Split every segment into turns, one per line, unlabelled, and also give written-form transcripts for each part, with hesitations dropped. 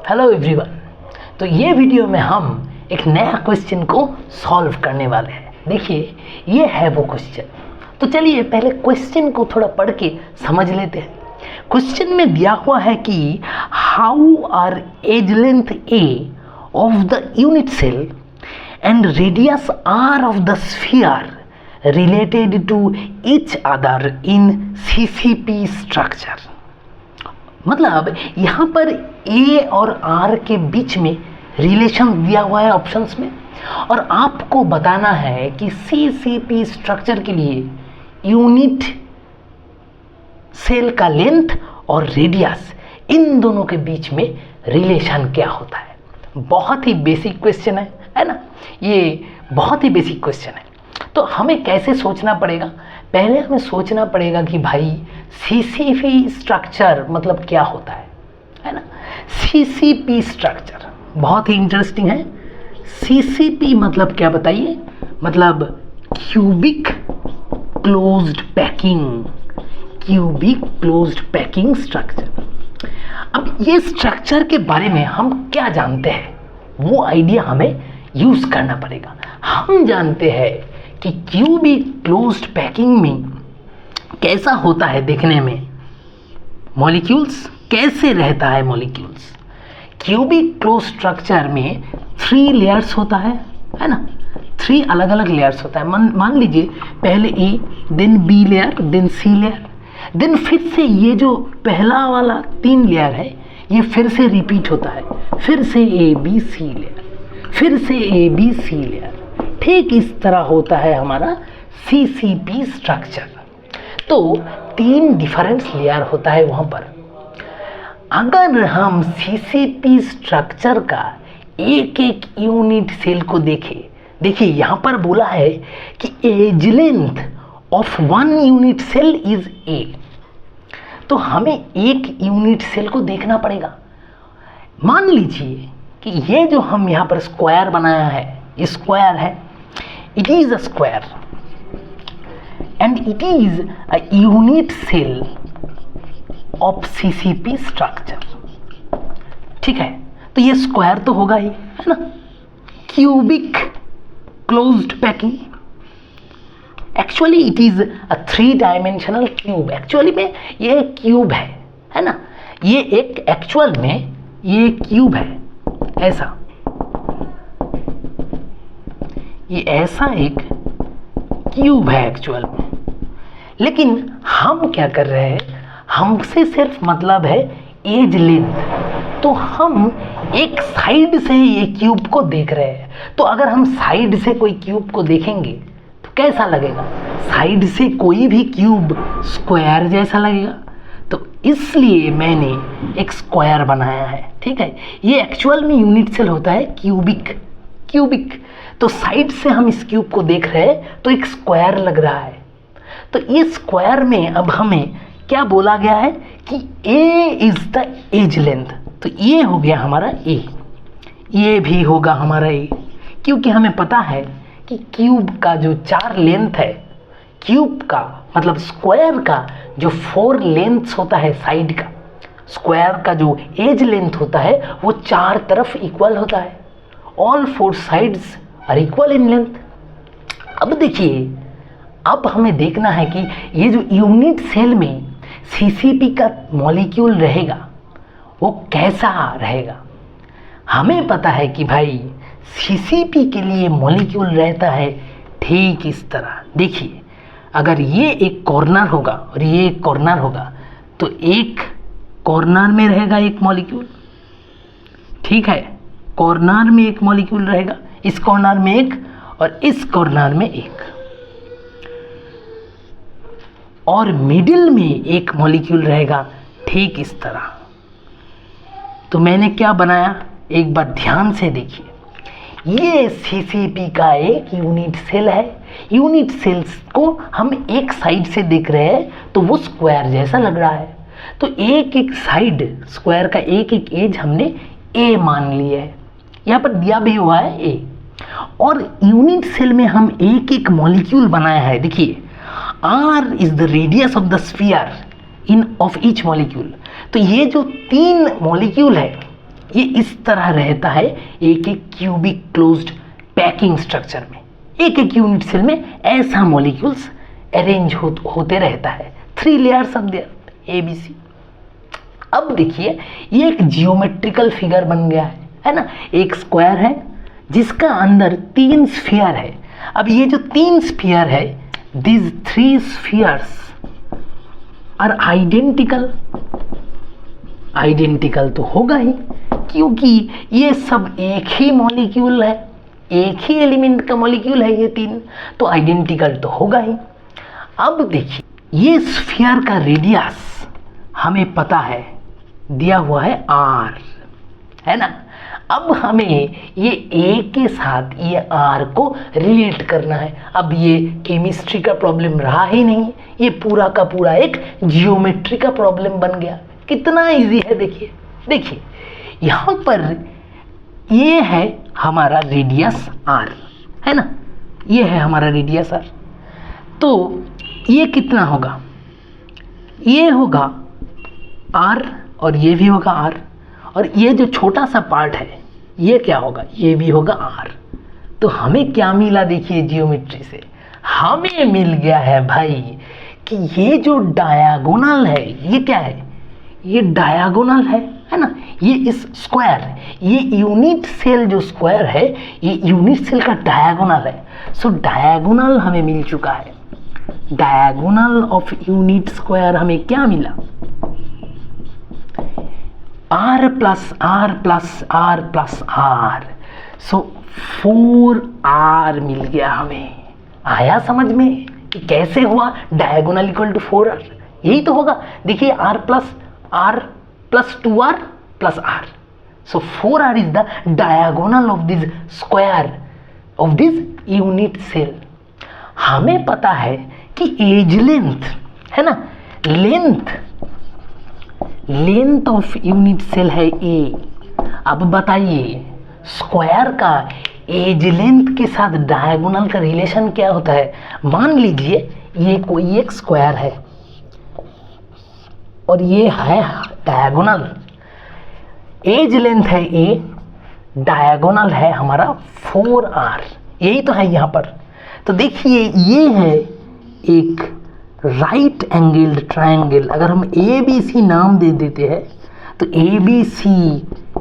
Hello everyone. तो ये video में हम एक नया क्वेश्चन को सॉल्व करने वाले हैं। देखिए ये है वो क्वेश्चन। तो चलिए पहले क्वेश्चन को थोड़ा पढ़ के समझ लेते हैं। क्वेश्चन में दिया हुआ है कि how are edge length a of the unit cell and radius r of the sphere related to each other in CCP structure. मतलब यहाँ पर ए और आर के बीच में रिलेशन दिया हुआ है ऑप्शंस में, और आपको बताना है कि सीसीपी स्ट्रक्चर के लिए यूनिट सेल का लेंथ और रेडियस इन दोनों के बीच में रिलेशन क्या होता है। बहुत ही बेसिक क्वेश्चन है ना, ये बहुत ही बेसिक क्वेश्चन है। तो हमें कैसे सोचना पड़ेगा? पहले हमें सोचना पड़ेगा कि भाई सीसीपी स्ट्रक्चर मतलब क्या होता है ना। सीसीपी स्ट्रक्चर बहुत ही इंटरेस्टिंग है। सीसीपी मतलब क्या बताइए? मतलब cubic closed packing, cubic closed packing structure. अब ये स्ट्रक्चर के बारे में हम क्या जानते हैं वो आइडिया हमें यूज करना पड़ेगा। हम जानते हैं कि क्यूबिक क्लोज्ड पैकिंग में कैसा होता है देखने में, मॉलिक्यूल्स कैसे रहता है मॉलिक्यूल्स। क्यूबिक क्लोज स्ट्रक्चर में 3 लेयर्स होता है ना। 3 अलग अलग लेयर्स होता है। मान लीजिए पहले ए, then be layer, then C layer, then फिर से ये जो पहला वाला 3 लेयर है ये फिर से रिपीट होता है, फिर से ए बी सी लेयर, फिर से ए बी सी लेयर। ठीक इस तरह होता है हमारा सीसीपी स्ट्रक्चर। तो 3 डिफरेंस लेयर होता है वहाँ पर। अगर हम सीसीपी स्ट्रक्चर का एक एक यूनिट सेल को देखें, देखिए यहाँ पर बोला है कि edge length of 1 unit cell is a. तो हमें एक यूनिट सेल को देखना पड़ेगा। मान लीजिए कि ये जो हम यहाँ पर स्क्वायर बनाया है, स्क्वायर है, it is a square and it is a unit cell of CCP structure। ठीक है, तो ये स्क्वायर तो होगा ही, है ना। Cubic closed packing, actually it is a 3 dimensional cube. Actually में ये क्यूब है ना। ये एक एक्चुअल में ये क्यूब है, ऐसा, ये ऐसा एक क्यूब है एक्चुअल में। लेकिन हम क्या कर रहे हैं, हमसे सिर्फ मतलब है एज लेंथ। तो हम एक साइड से ये क्यूब को देख रहे हैं। तो अगर हम साइड से कोई क्यूब को देखेंगे तो कैसा लगेगा? साइड से कोई भी क्यूब स्क्वायर जैसा लगेगा। तो इसलिए मैंने एक स्क्वायर बनाया है। ठीक है, ये एक्चुअल में यूनिट सेल होता है क्यूबिक। तो साइड से हम इस क्यूब को देख रहे हैं तो एक स्क्वायर लग रहा है। तो इस स्क्वायर में अब हमें क्या बोला गया है कि ए इज द एज लेंथ। तो ये हो गया हमारा ए, ये भी होगा हमारा ए, क्योंकि हमें पता है कि क्यूब का जो 4 लेंथ है, क्यूब का मतलब स्क्वायर का जो 4 लेंथ्स होता है साइड का, स्क्वायर का जो एज लेंथ होता है वो 4 तरफ इक्वल होता है। All 4 sides are equal in length. अब देखिए, अब हमें देखना है कि ये जो यूनिट सेल में सीसीपी का मॉलिक्यूल रहेगा वो कैसा रहेगा। हमें पता है कि भाई सीसीपी के लिए मॉलिक्यूल रहता है ठीक इस तरह। देखिए, अगर ये एक कॉर्नर होगा और ये एक कॉर्नर होगा तो एक कॉर्नर में रहेगा एक मॉलिक्यूल। ठीक है, कॉर्नर में एक मॉलिक्यूल रहेगा, इस कॉर्नर में एक और इस कॉर्नर में एक, और मिडिल में एक मॉलिक्यूल रहेगा ठीक इस तरह। तो मैंने क्या बनाया, एक बार ध्यान से देखिए। ये सीसीपी का एक यूनिट सेल है। यूनिट सेल्स को हम एक साइड से देख रहे हैं तो वो स्क्वायर जैसा लग रहा है। तो एक एक साइड स्क्वायर का एक एक एज हमने ए मान लिया है। यहाँ पर दिया भी हुआ है ए, और यूनिट सेल में हम एक एक मॉलिक्यूल बनाया है। देखिए, r is the radius of the sphere in of each molecule. तो ये जो 3 मॉलिक्यूल है ये इस तरह रहता है एक एक क्यूबिक क्लोज्ड पैकिंग स्ट्रक्चर में। एक एक यूनिट सेल में ऐसा मॉलिक्यूल्स अरेंज होते रहता है। 3 लेयर्स ऑफ देयर ABC। अब देखिए ये एक जियोमेट्रिकल फिगर बन गया है ना। एक स्क्वायर है जिसका अंदर 3 स्फीयर है। अब ये जो 3 स्फीयर है, these 3 spheres आर आइडेंटिकल तो होगा ही, क्योंकि ये सब एक ही मॉलिक्यूल है, एक ही एलिमेंट का मॉलिक्यूल है ये 3, तो आइडेंटिकल तो होगा ही। अब देखिए ये स्फीयर का रेडियस हमें पता है, दिया हुआ है R, है ना। अब हमें ये A के साथ ये R को रिलेट करना है। अब ये केमिस्ट्री का प्रॉब्लम रहा ही नहीं, ये पूरा का पूरा एक जियोमेट्री का प्रॉब्लम बन गया। कितना इजी है देखिए। देखिए यहाँ पर ये है हमारा रेडियस R, है ना, ये है हमारा रेडियस R। तो ये कितना होगा, ये होगा R और ये भी होगा R, और ये जो छोटा सा पार्ट है ये क्या होगा, ये भी होगा R। तो हमें क्या मिला देखिए जियोमेट्री से, हमें मिल गया है भाई कि ये जो डायगोनल है ये क्या है, ये डायगोनल है ना। ये इस स्क्वायर, ये यूनिट सेल जो स्क्वायर है ये यूनिट सेल का डायगोनल है। सो डायगोनल हमें मिल चुका है। डायगोनल ऑफ यूनिट स्क्वायर हमें क्या मिला, R plus R plus R plus R। So 4R मिल गया हमें। आया समझ में कि कैसे हुआ डायगोनल इक्वल टू 4R, यही तो होगा। देखिए R plus 2R plus R। So 4R is the diagonal of this square of this unit cell. हमें पता है कि एज लेंथ है ना, लेंथ ऑफ यूनिट सेल है A। अब बताइए स्क्वायर का एज लेंथ के साथ डायगोनल का रिलेशन क्या होता है। मान लीजिए ये कोई एक स्क्वायर है और ये है डायगोनल, एज लेंथ है A, डायगोनल है हमारा 4R, यही तो है यहाँ पर। तो देखिए ये है एक राइट एंगल्ड ट्रायंगल। अगर हम ABC नाम दे देते हैं तो ABC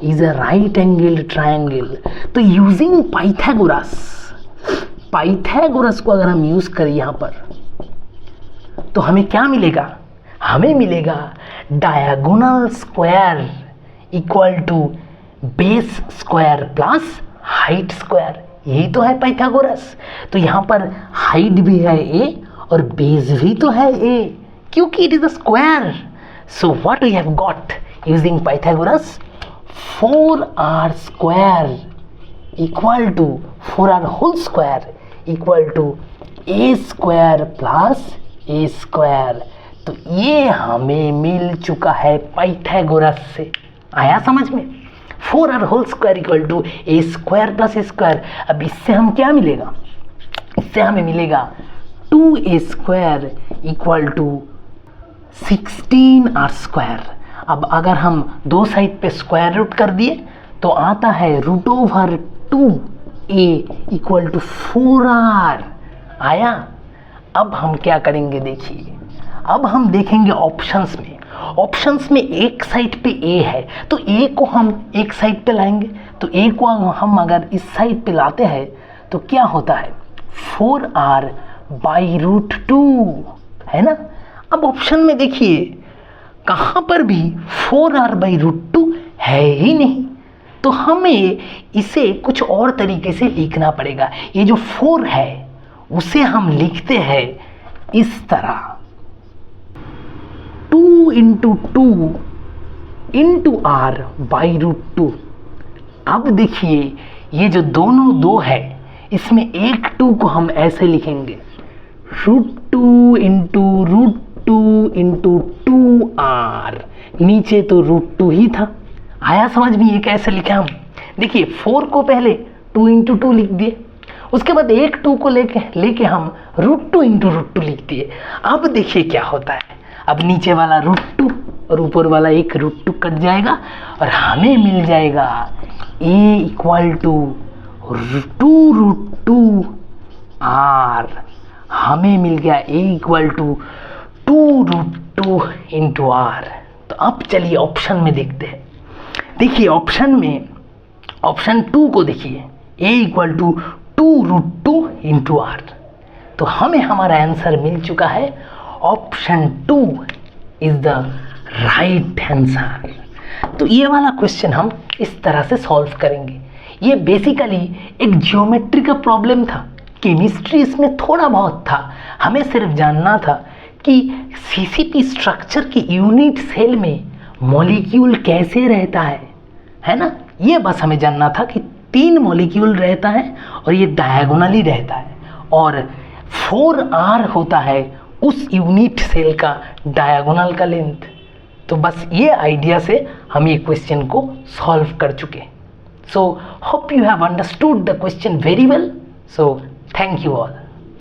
is a right angled triangle. तो यूजिंग पाइथागोरस को अगर हम यूज करें यहाँ पर तो हमें क्या मिलेगा, हमें मिलेगा diagonal square equal to base square plus height square. यही तो है पाइथागोरस। तो यहाँ पर हाइट भी है A और बेस भी तो है A, क्योंकि it is a square. So what we have got using Pythagoras, 4R square equal to 4R whole square equal to A square plus A square. तो ये हमें मिल चुका है पाइथागोरस से। आया समझ में, 4R whole square equal to A square plus A square. अब इससे हम क्या मिलेगा, इससे हमें मिलेगा 2A square equal to 16R square. अब अगर हम दो साइड पे स्क्वायर रूट कर दिए तो आता है root over 2A equal to 4R। आया। अब हम क्या करेंगे देखिए, अब हम देखेंगे ऑप्शंस में एक साइड पे A है तो A को हम एक साइड पे लाएंगे। तो A को हम अगर इस साइड पे लाते हैं तो क्या होता है, 4R बाई रूट 2, है ना। अब ऑप्शन में देखिए कहाँ पर भी 4R बाई रूट 2 है ही नहीं, तो हमें इसे कुछ और तरीके से लिखना पड़ेगा। ये जो 4 है उसे हम लिखते हैं इस तरह, 2 into 2 into R by root 2। अब देखिए ये जो दोनों 2 है इसमें एक 2 को हम ऐसे लिखेंगे, रूट 2 इंटू 2R। नीचे तो रूट 2 ही था। आया समझ में ये कैसे लिखा हम, देखिए 4 को पहले 2 इंटू 2 लिख दिए, उसके बाद एक 2 को लेके हम रूट 2 इंटू रूट 2 लिख दिए। अब देखिए क्या होता है, अब नीचे वाला रूट और ऊपर वाला एक √2 कट जाएगा और हमें मिल जाएगा a इक्वल टू 2√2 r। हमें मिल गया a equal to 2√2 into r। तो अब चलिए ऑप्शन में देखते हैं। देखिए ऑप्शन में ऑप्शन 2 को देखिए, a equal to 2√2 into r। तो हमें हमारा आंसर मिल चुका है, option 2 is the right answer. तो ये वाला क्वेश्चन हम इस तरह से सॉल्व करेंगे। ये बेसिकली एक ज्योमेट्री का प्रॉब्लम था, केमिस्ट्री इसमें थोड़ा बहुत था। हमें सिर्फ जानना था कि सीसीपी स्ट्रक्चर की यूनिट सेल में मॉलिक्यूल कैसे रहता है ना। ये बस हमें जानना था कि 3 मॉलिक्यूल रहता है और ये डायगोनली रहता है और 4r होता है उस यूनिट सेल का डायगोनल का लेंथ। तो बस ये आइडिया से हम ये क्वेश्चन को सॉल्व कर चुके। So hope you have understood the question very well. So thank you all.